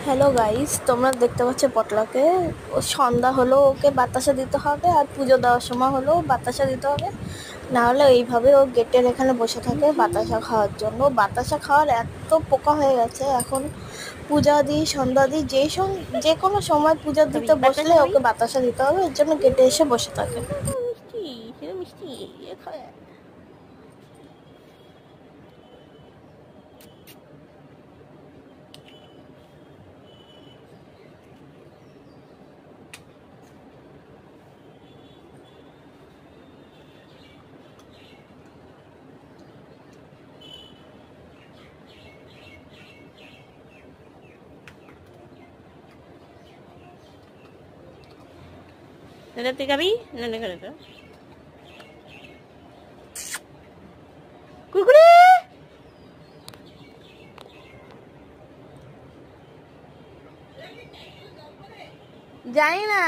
Hello guys, তোমরা দেখতে পাচ্ছ পটলাকে। ও সন্ধ্যা হলো, ওকে বাতাসা দিতে হবে, আর পুজো দেওয়ার সময় হলো বাতাসা দিতে হবে। না হলে এইভাবে ও গেটের এখানে বসে থাকে বাতাসা খাওয়ার জন্য। বাতাসা খাওয়ার এত পোকা হয়ে গেছে এখন। পূজা দিই, সন্ধ্যা দিই, যে কোনো সময় পূজা খাবি দিতে বাতাসা বসলে খাবি? ওকে বাতাসা দিতে হবে, এর জন্য গেটে এসে বসে থাকে। মিষ্টি, সেটা মিষ্টি খায়। দাদা তুই খাবি? না না খাবে তো কুরকুরে। জানি না।